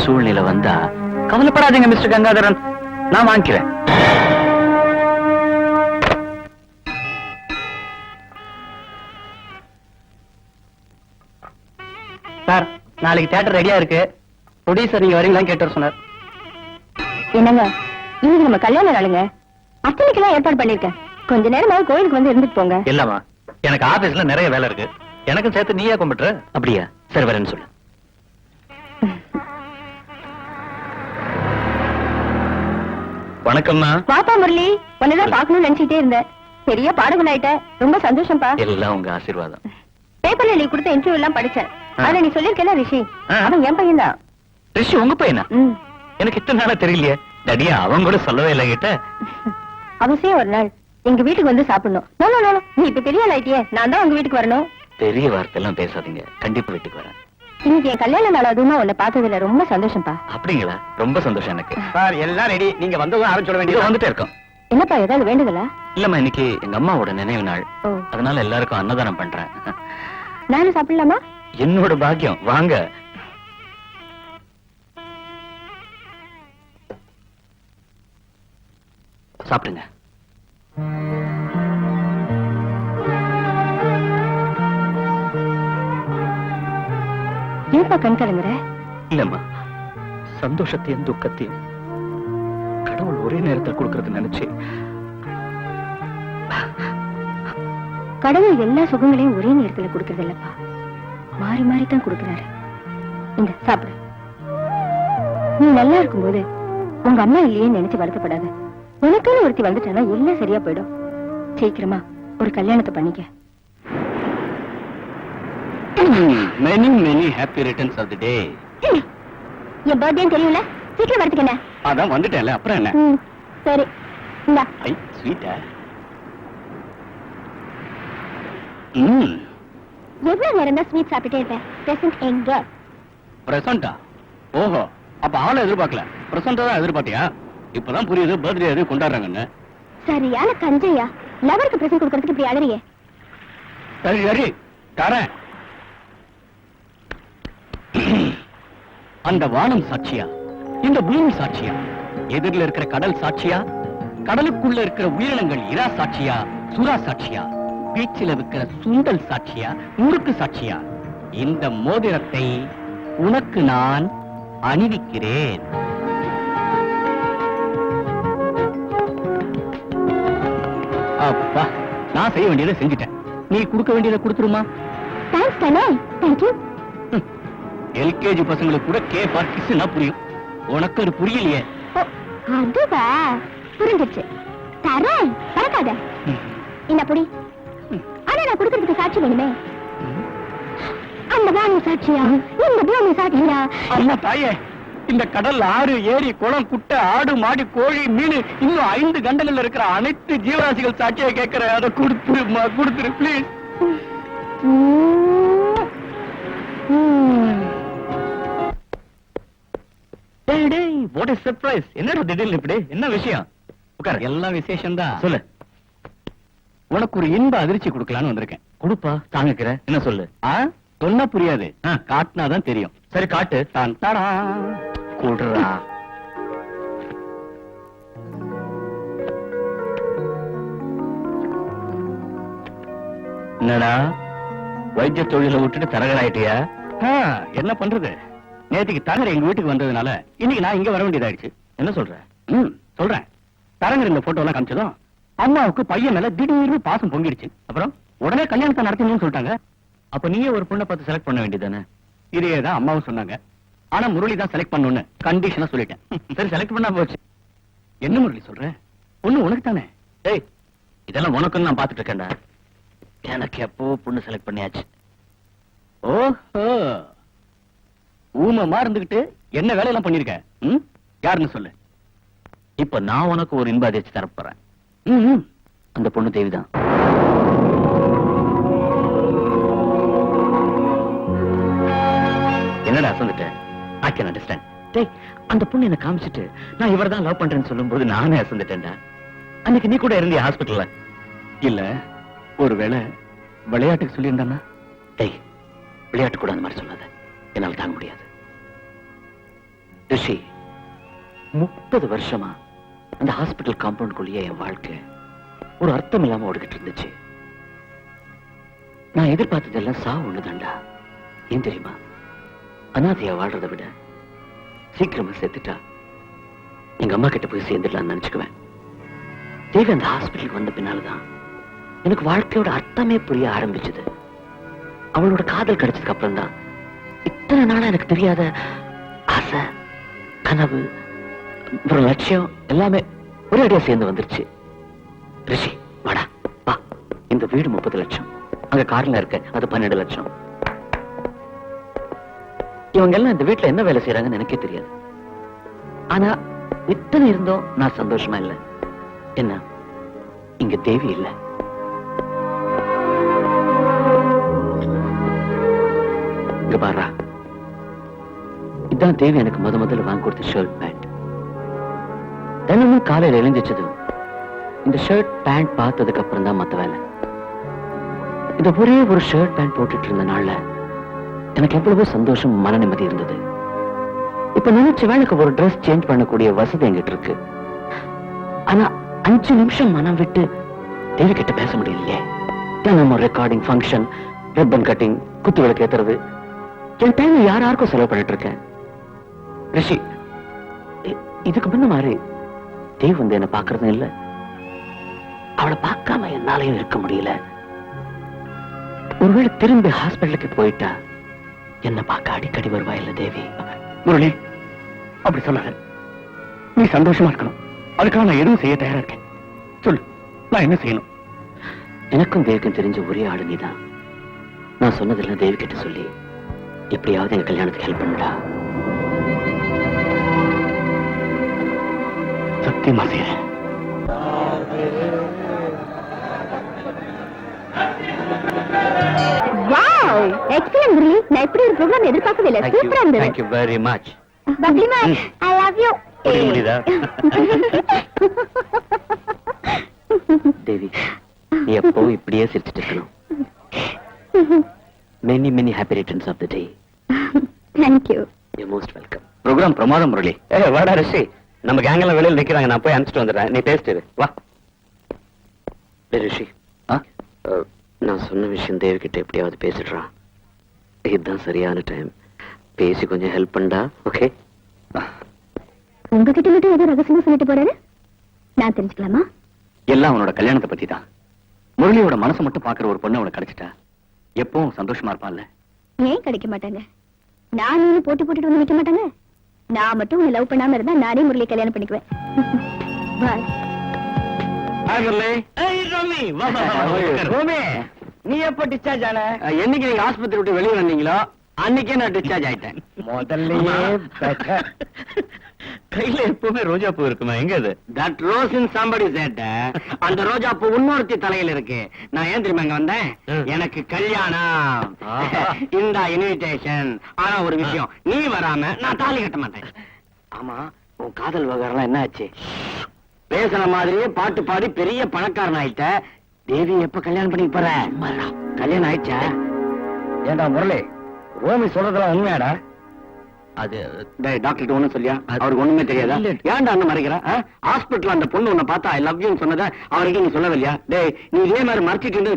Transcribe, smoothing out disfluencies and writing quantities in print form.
சூழ்நிலை வந்தா கவலைப்படாதீங்க மிஸ்டர் கங்காதரன், நான் வாங்கிக்கிறேன். சார், நாளைக்கு தியேட்டர் ரெடியா இருக்கு. ப்ரொடியூசர் நீங்க வரீங்களா கேட்டு சொன்னார். என்னங்க, இன்னைக்கு நம்ம கல்யாண நாளுங்க. அத்தனைக்கெல்லாம் ஏற்பாடு பண்ணிருக்கேன். கொஞ்ச நேரமாக கோயிலுக்கு வந்து இருந்துட்டு போங்க. இல்லம்மா, எனக்கு ஆபீஸ்ல நிறைய வேலை இருக்கு. எனக்கும் சேர்த்து நீயே கும்பிட்டுற. அப்படியா? சரி, வரேன்னு சொல்லு. வணக்கம்மா. பாப்பா முரளி, உன்னதான் பாக்கணும்னு நினைச்சிட்டே இருந்தேன். பெரிய பாடகன் ஆயிட்ட. ரொம்ப சந்தோஷம்ப்பா. எல்லாம் உங்க ஆசீர்வாதம். பேப்பர்ல நீ கொடுத்த இன்டர்வியூ எல்லாம் படிச்சேன். ஆனா நீ சொல்லிருக்கல ரிஷி, அவன் என் பையன் தான். ரிஷி உங்க பையனா? எனக்கு இத்தனை நாளா தெரியலையே. டடியா அவன் கூட சொல்லவே இல்லை கிட்ட. அவசியம் ஒரு நாள் எங்க வீட்டுக்கு வந்து சாப்பிடணும். நீ இப்ப பெரிய ஆள் ஆயிட்டியே, நான் தான் உங்க வீட்டுக்கு வரணும். பெரிய வார்த்தை எல்லாம் பேசாதீங்க, கண்டிப்பா வீட்டுக்கு வரேன். இன்னைக்கு என் கல்யாண நாள், அதுவுமா உன்னை பார்த்ததுல ரொம்ப சந்தோஷம்ப்பா. அப்படிங்களா? ரொம்ப சந்தோஷம் எனக்கு. சார், எல்லாம் ரெடி. நீங்க வந்ததும் ஆரம்பிச்சுட வேண்டியது. வந்துட்டே இருக்கோம். என்னப்பா, ஏதாவது வேண்டுதலா? இல்லம்மா, இன்னைக்கு எங்க அம்மாவோட நினைவு நாள். அதனால எல்லாருக்கும் அன்னதானம் பண்றேன். நானும் சாப்பிடலாமா? என்னோட பாக்கியம், வாங்க. சாப்பிடுங்க. ஏன்பா கண் கலங்குற? இல்லம்மா, சந்தோஷத்தையும் துக்கத்தையும் கடவுள் ஒரே நேரத்தில் கொடுக்கறது நினைச்சு. கடவுள் எல்லா சுகங்களையும் ஒரே நேரத்துல கொடுக்கறது இல்லப்பா, மாறி மாறி தான் கொடுக்கிறாரு. இந்த சாப்பிடு. நீ நல்லா இருக்கும்போது உங்க அம்மா இல்லையே நினைச்சு வருத்தப்படாத. உனக்குன்னு ஒருத்தி வந்துட்டானா எல்லாம் சரியா போயிடும். சீக்கிரமா ஒரு கல்யாணத்தை பண்ணிக்க. many many happy returns of the day. N birthday தெரியல, சீக்கிரம் வரதுக்கு என்ன? அதான் வந்துட்டேன்ல, அப்புறம் என்ன? சரி, இந்தா. ஐ ஸ்வீட்டா. எவ்வளவு நேரம் தான் ஸ்வீட் சாப்பிட்டே இருப்பேன். பிரசன்ட் எங்க? பிரசண்டா? ஓஹோ, அப்ப ஆளை எதிர்பார்க்கல, பிரசண்டா தான் எதிர்பார்த்தியா? இப்பதான் புரியுது பர்த்டே எது கொண்டாடுறாங்கன்னு. சரியான கஞ்சையா, லவருக்கு பிரசன்ட் கொடுக்கறதுக்கு இப்படி அழறியே. சரி சரி தரேன். அந்த வானம் சாட்சியா, இந்த பூமி சாட்சியா, எதிரில் இருக்கிற கடல் சாட்சியா, கடலுக்குள்ள இருக்கிற உயிரினங்கள் இரா சாட்சியா, சுறா சாட்சியா, பீச்சில் இருக்கிற சுண்டல் சாட்சியா, முறுக்கு சாட்சியா? இந்த மோதிரத்தை உனக்கு நான் அணிவிக்கிறேன். அப்பா, நான் செய்ய வேண்டியதை செஞ்சுட்டேன். நீ கொடுக்க வேண்டியதை கொடுத்துருமா? தேங்க்ஸ் கண்ணே. Thank you. எல்கேஜி பசங்களுக்கு கூட கே ஃபார் கிஸ்னா புரியும், உனக்கு அது புரியலையே. அதுவா, புரிஞ்சிருச்சு. தரேன், பறக்காத. என்ன புடி. ஆனா நான் கொடுக்கறதுக்கு சாட்சி வேணுமே. அந்த வானம் சாட்சியா, இந்த பூமி சாட்சியா? அம்மா தாயே, இந்த கடல், ஆறு, ஏரி, குளம், குட்டை, ஆடு, மாடு, கோழி, மீன், இன்னும் 5 கண்டங்கள்ல இருக்கிற அனைத்து ஜீவராசிகள் சாட்சியை கேட்கிற. அதை கொடுத்துருமா, கொடுத்துரு பிளீஸ். What is surprise? என்னடா திடீர்னு இப்படி? என்ன விஷயம்? உட்கார். எல்லாம் விசேஷம் தான். சொல்லு. உனக்கு ஒரு இன்ப அதிர்ச்சி கொடுக்கலான்னு வந்திருக்கேன். கொடுப்பா, தாங்கிக்கிற. என்ன சொல்லு? சொன்னா புரியாது, காட்டினாதான் தெரியும். சரி காட்டு. தான் தாடா கூடுறா. என்னடா வைத்திய தொழில விட்டுட்டு தரகராயிட்டியா? என்ன பண்றது, நேற்றுக்கு தரகர் எங்க வீட்டுக்கு வந்ததுனால இன்னைக்கு நான் இங்க வர வேண்டியதாயிடுச்சு. என்ன சொல்ற? சொல்றேன். தரகர் இந்த போட்டோ எல்லாம் காமிச்சதும் அம்மாவுக்கு பையன் மேல திடீர்னு பாசம் பொங்கிடுச்சு. அப்புறம் உடனே கல்யாணத்தை நடத்தணும்னு சொல்லிட்டாங்க. அப்ப நீயே ஒரு பொண்ணை பார்த்து செலக்ட் பண்ண வேண்டியதானே? இதேதான் அம்மாவும் சொன்னாங்க. ஆனா முரளி தான் செலக்ட் பண்ணணும்னு கண்டிஷனா சொல்லிட்டேன். சரி, செலக்ட் பண்ணா போச்சு. என்ன முரளி சொல்ற? பொண்ணு உனக்கு தானே? ஏய், இதெல்லாம் உனக்குன்னு நான் பாத்துட்டு இருக்கேன்டா. எனக்கு எப்போ பொண்ணு செலக்ட் பண்ணியாச்சு. ஓஹோ, ஊமமா இருந்துகிட்டு என்ன வேலையெல்லாம் பண்ணிருக்க? யாருன்னு சொல்லு. இப்ப நான் உனக்கு ஒரு இன்ப அதிர்ச்சி தரப்போறேன். அந்த பொண்ணு தேவிதான். என்னடா அசந்துட்ட? I can understand. டேய், அந்த பொண்ணு என்ன காமிச்சிட்டு நான் இவர்தான் லவ் பண்றேன்னு சொல்லும்போது நானே அசந்துட்டேன்டா. அன்னைக்கு நீ கூட இருந்தியா ஹாஸ்பிட்டல்ல? இல்ல, ஒருவேளை விளையாட்டுக்கு சொல்லியிருந்தானா? டேய், விளையாட்டு கூட அந்த மாதிரி சொல்லாத, என்னால தாங்க முடியாது. ரிஷி, 30 வருஷமா அந்த ஹாஸ்பிட்டல் காம்பவுண்டுக்குள்ளேயே என் வாழ்க்கை ஒரு அர்த்தம் இல்லாம ஓடிக்கிட்டு இருந்துச்சு. நான் எதிர்பார்த்ததெல்லாம் சாவு ஒண்ணுதான்டா. ஏன் தெரியுமா? அனாதையா வாழ்றதை விட சீக்கிரமா சேர்த்துட்டா எங்க அம்மா கிட்ட போய் சேர்ந்துடலாம்னு நினைச்சுக்குவேன். தேவி அந்த ஹாஸ்பிட்டலுக்கு வந்த பின்னால்தான் எனக்கு வாழ்க்கையோட அர்த்தமே புரிய ஆரம்பிச்சது. அவளோட காதல் கிடைச்சதுக்கு அப்புறம் தான் இத்தனை நாளா எனக்கு தெரியாத ஆசை, கனவு, ஒரு லட்சியம் எல்லாமே ஒரே அடியா சேர்ந்து வந்துருச்சு. ரிஷி, வாடா வா. இந்த வீடு 30 லட்சம், அங்க கார்ல இருக்க அது 12 லட்சம். இவங்க எல்லாம் இந்த வீட்டுல என்ன வேலை செய்யறாங்கன்னு எனக்கே தெரியாது. ஆனா இத்தனை இருந்தும் நான் சந்தோஷமா இல்ல. என்ன, இங்க தேவி இல்ல. இங்க பாரா, இதான் தேவி எனக்கு முதல்ல வாங்கி கொடுத்த ஷர்ட் பேண்ட். தினமும் காலையில எழுந்திச்சதும் இந்த ஷர்ட் பேண்ட் பார்த்ததுக்கு அப்புறம் தான் மத்த வேலை. இந்த ஒரே ஒரு ஷர்ட் பேண்ட் போட்டுட்டு இருந்த நாள்ல எனக்கு எவ்வளவோ சந்தோஷம், மன நிம்மதி இருந்தது. இப்ப நினைச்ச வேலைக்கு ஒரு Dress சேஞ்ச் பண்ணக்கூடிய வசதி என்கிட்ட இருக்கு. ஆனா 5 நிமிஷம் மனம் விட்டு தேவி கிட்ட பேச முடியலையே. தினமும் ரெக்கார்டிங், ஃபங்க்ஷன், ரிப்பன் கட்டிங், குத்து விளக்கு ஏத்துறது, என் டைம் யாருக்கும் செலவு பண்ணிட்டு இருக்கேன். ரிஷி, இதுக்கு முன்ன மாதிரி தேவி வந்து என்ன பாக்குறதும் இல்ல. அவளை பார்க்காம என்னாலையும் இருக்க முடியல. ஒருவேளை திரும்பி ஹாஸ்பிட்டலுக்கு போயிட்டா என்ன பார்க்க அடிக்கடி வருவா இல்ல தேவி? முரளி, அப்படி சொல்லாத. நீ சந்தோஷமா இருக்கணும். அதுக்காக நான் எதுவும் செய்ய தயாரா இருக்கேன். சொல்லு, நான் என்ன செய்யணும்? எனக்கும் தேவிக்கும் தெரிஞ்ச ஒரே ஆளு நீதான். நான் சொன்னதெல்லாம் தேவி கிட்ட சொல்லி எப்படியாவது எங்க கல்யாணத்துக்கு ஹெல்ப் பண்ணுடா. சத்தியமா செய்யறேன். Wow, excellent Murali. நான் இப்படி ஒரு ப்ரோகிராம் எதிர்பார்க்கவே இல்ல. சூப்பரா இருந்தது. Thank you very much. பப்ளிமா, I love you. முடியுதா? தேவி, நீ எப்போ இப்படியே சிரிச்சிட்டு இருக்கணும். Many many happy returns of the day. Thank you. You're most welcome. Programme பிரமாதம் முரளி. வாடா ரிஷி, நம்ம கேங்ல வெளியில நிக்கிறாங்க. நான் போய் அனுப்பிச்சிட்டு வந்துடுறேன். நீ பேசிட்டு வா. ரிஷி, நான் சொன்ன விஷயம் தேவி கிட்ட எப்படியாவது பேசிடுறான். இதுதான் சரியான டைம். பேசி கொஞ்சம் ஹெல்ப் பண்ணா. ஓகே? உங்ககிட்ட மட்டும் ஏதோ ரகசியமா சொல்லிட்டு போறாரு, நான் தெரிஞ்சுக்கலாமா? எல்லாம் உன்னோட கல்யாணத்தை பத்தி தான். முரளியோட மனசை மட்டும் பாக்குற ஒரு பொண்ணு உனக்கு கிடைச்சிட்டா எப்பவும் சந்தோஷமா இருப்பான்ல? ஏன் கிடைக்க மாட்டாங்க? நான் நீ போட்டி போட்டுட்டு வந்து நிக்க மாட்டாங்க. நான் மட்டும் உன்னை லவ் பண்ணாம இருந்தா நானே முரளி கல்யாணம் பண்ணிக்குவேன். பாய். ஹாய் முரளி. ஏய் ரோமி, வா வா வா. ரோமி, நீ எப்ப டிஸ்சார்ஜ் ஆன? என்னைக்கு நீங்க ஆஸ்பத்திரி விட்டு வெளியே வந்தீங்களோ அன்னைக்கே நான் டிஸ்சார்ஜ் ஆயிட்டேன். முதல்லயே கையில எப்பவுமே ரோஜா பூ இருக்குமா? எங்க அது? தட் ரோஸ் இன் சம்படி சேட்ட. அந்த ரோஜா பூ இன்னொருத்தி தலையில இருக்கு. நான் ஏன் தெரியுமா இங்க வந்தேன்? எனக்கு கல்யாணம். இந்த இன்விடேஷன். ஆனா ஒரு விஷயம், நீ வராம நான் தாலி கட்ட மாட்டேன். ஆமா, உன் காதல் விவகாரம் என்ன ஆச்சு? பேசுற மாதிரியே பாட்டு பாடி பெரிய பணக்காரன் ஆயிட்ட. தேவி எப்ப கல்யாணம் பண்ணி போற? கல்யாணம் ஆயிடுச்சா? ஏண்டா முரளி, ரோமி சொல்றதெல்லாம் உண்மையாடா? அது டாக்டர் ஒண்ணும் சொல்லியா? அவருக்கு ஒண்ணுமே தெரியாதா? ஏன்டா அண்ணன் மறைக்கிற? ஹாஸ்பிட்டல் அந்த பொண்ணு உன்னை பார்த்தா ஐ லவ் யூ சொன்னதை அவர்கிட்ட நீ சொல்லவில்லையா? டேய், நீ இதே மாதிரி மறைச்சிட்டு இருந்து